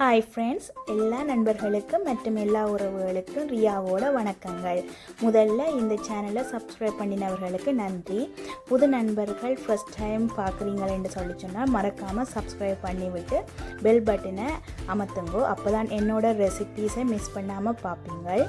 Hi friends, எல்லா நண்பர்களுக்கும் மற்றும் எல்லா உறவுகளுக்கும் ரியாவோட வணக்கங்கள். முதல்ல இந்த சேனலை சப்ஸ்கிரைப் பண்ணினவர்களுக்கு நன்றி. புது நண்பர்கள் ஃபர்ஸ்ட் டைம் பார்க்குறீங்களேன்னு சொல்லி சொன்னால் மறக்காமல் சப்ஸ்கிரைப் பண்ணிவிட்டு பெல் பட்டனை அமர்த்துங்கோ. அப்போ தான் என்னோட ரெசிபீஸை மிஸ் பண்ணாமல் பார்ப்பீங்கள்.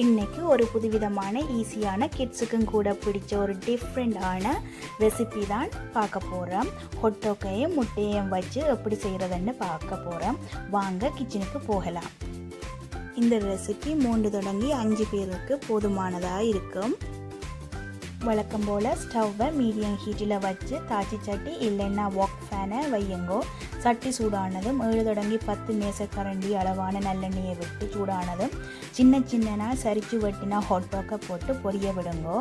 இன்றைக்கி ஒரு புதுவிதமான ஈஸியான கிட்ஸுக்கும் கூட பிடிச்ச ஒரு டிஃப்ரெண்டான ரெசிபி தான் பார்க்க போகிறோம். ஹொட்டோக்கையும் முட்டையும் வச்சு எப்படி செய்கிறதுன்னு பார்க்க போகிறோம். வாங்க கிச்சனுக்கு போகலாம். இந்த ரெசிபி 3 தொடங்கி 5 பேருக்கு போதுமானதாக இருக்கும். வழக்கம் போல் ஸ்டவ்வை மீடியம் ஹீட்டில் வச்சு தாச்சி சட்டி இல்லைன்னா வாக் ஃபேனை வையுங்கோ. சட்டி சூடானதும் 7 தொடங்கி 10 மேசக்கரண்டி அளவான நல்லெண்ணெயை விட்டு சூடானதும் சின்ன சரிச்சு வெட்டினா ஹொட்டோக்கை போட்டு பொரிய விடுங்கோ.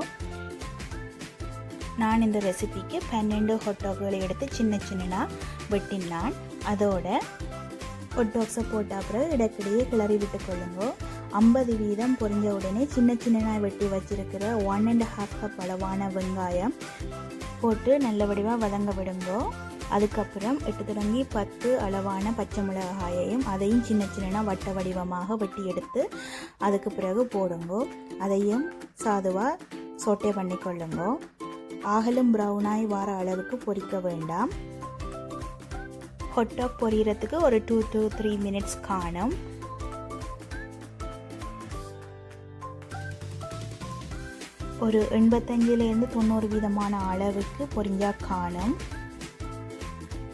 நான் இந்த ரெசிபிக்கு 12 ஹொட்டோக்களை எடுத்து சின்ன வெட்டினான். அதோட ஹொட்டோக்ஸை போட்ட அப்புறம் இடக்கிடையே கிளறி விட்டு கொள்ளுங்கோ. 50 வீதம் பொரிஞ்ச உடனே சின்ன வெட்டி வச்சிருக்கிற 1.5 கப் அளவான வெங்காயம் போட்டு நல்ல வடிவாக வதங்க விடுங்கோ. அதுக்கப்புறம் 8 தொடங்கி 10 அளவான பச்சை மிளகாயையும் அதையும் சின்ன வட்ட வடிவமாக வெட்டி எடுத்து அதுக்கு பிறகு போடுங்கோ. அதையும் சாதுவாக சோட்டே பண்ணிக்கொள்ளுங்கோ. ஆகலும் ப்ரௌனாய் வார அளவுக்கு பொரிக்க வேண்டாம். ஹொட்டாக் பொரியறதுக்கு ஒரு 2 to 3 minutes காணும். ஒரு 85லேருந்து 90 வீதமான அளவுக்கு பொரிஞ்சா காணும்.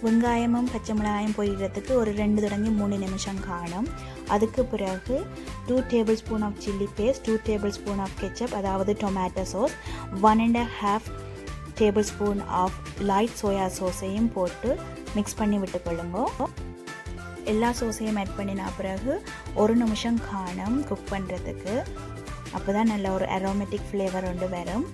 வெங்காயமும் பச்சை மிளகாயும் பொரிகிறதுக்கு ஒரு 2 தொடங்கி 3 நிமிஷம் காணும். அதுக்கு பிறகு 2 tablespoon of chilli paste, 2 tablespoon of ketchup அதாவது tomato sauce, 1.5 tablespoon of light soya சோஸையும் போட்டு மிக்ஸ் பண்ணி விட்டுக்கொள்ளுங்க. எல்லா சோஸையும் ஆட் பண்ணின பிறகு 1 நிமிஷம் காணும் குக் பண்ணுறதுக்கு. அப்போ தான் நல்ல ஒரு அரோமேட்டிக் ஃப்ளேவர் ஒன்று வரும்.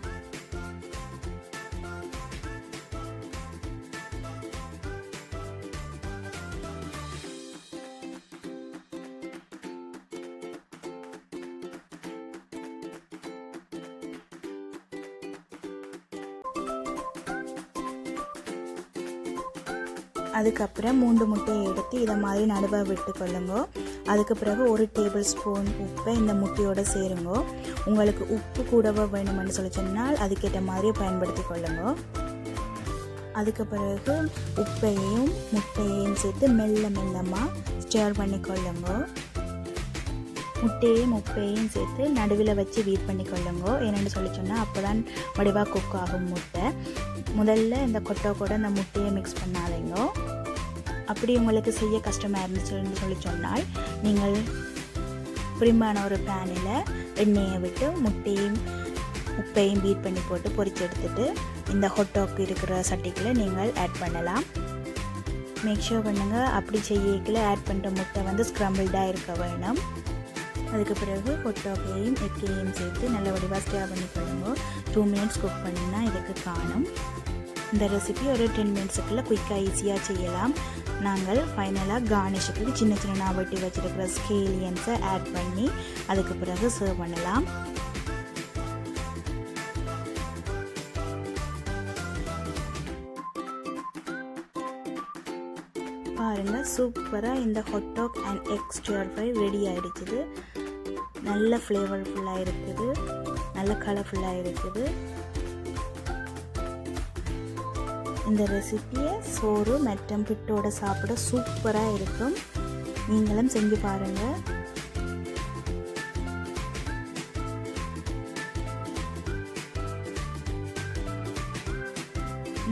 அதுக்கப்புறம் 3 முட்டையை எடுத்து இதை மாதிரி நடுவ விட்டு கொள்ளுங்க. அதுக்கு பிறகு 1 டேபிள் ஸ்பூன் உப்பை இந்த முட்டையோடு சேருங்க. உங்களுக்கு உப்பு கூடவா வேணுமென்னு சொல்லி சொன்னால் அதுக்கேற்ற மாதிரியே பயன்படுத்தி கொள்ளுங்க. அதுக்கு பிறகு உப்பையும் முட்டையையும் சேர்த்து மெல்லமாக ஸ்டர் பண்ணி கொள்ளுங்க. முட்டையும் உப்பையும் சேர்த்து நடுவில் வச்சு வீட் பண்ணி கொள்ளுங்க. என்னென்னு சொல்லி சொன்னால் அப்போ தான் வடிவாக குக் ஆகும் முட்டை. முதல்ல இந்த கொட்டை கூட இந்த முட்டையை மிக்ஸ் பண்ணாதீங்க. அப்படி உங்களுக்கு செய்ய கஷ்டமாக இருந்துச்சுன்னு சொல்லி சொன்னால் நீங்கள் பிரிம்பான ஒரு பேனில் எண்ணெயை விட்டு முட்டையும் உப்பையும் பீட் பண்ணி போட்டு பொரிச்சு எடுத்துட்டு இந்த ஹொட்டாக் இருக்கிற சட்டிக்குள்ளே நீங்கள் ஆட் பண்ணலாம். மேக் ஷூர் பண்ணுங்கள் அப்படி செய்யக்கில் ஆட் பண்ணுற முட்டை ஸ்க்ரம்பிள்டாக இருக்க வேணும். அதுக்கு பிறகு ஹொட்டாக்கையும் எக்கையும் சேர்த்து நல்ல வடிவாக ஸ்டர் பண்ணி கொள்ளுங்க. 2 minutes குக் பண்ணினா இதுக்கு காணும். இந்த ரெசிபி ஒரு 10 minutesக்குள்ளே குயிக்காக ஈஸியாக செய்யலாம். நாங்கள் ஃபைனலாக கார்னிஷுக்கு சின்ன வெட்டி வச்சுருக்கிற ஸ்கேலியன்ஸை ஆட் பண்ணி அதுக்கு பிறகு சர்வ் பண்ணலாம். பாருங்கள், சூப்பராக இந்த hot dog and egg stir fry ready ஆகிடுச்சுது. நல்ல ஃப்ளேவர்ஃபுல்லாக இருக்குது, நல்ல கலர்ஃபுல்லாக இருக்குது. இந்த ரெசிபியை சோறு மற்றும் பிட்டோட சாப்பிட சூப்பராக இருக்கும். நீங்களும் செஞ்சு பாருங்கள்.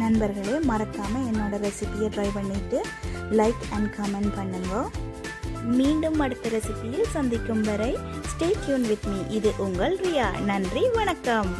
நண்பர்களே, மறக்காமல் என்னோட ரெசிபியை ட்ரை பண்ணிவிட்டு லைக் அண்ட் கமெண்ட் பண்ணுங்க. மீண்டும் அடுத்த ரெசிபியில் சந்திக்கும் வரை ஸ்டே டியூன் வித் மீ. இது உங்கள் ரியா. நன்றி, வணக்கம்.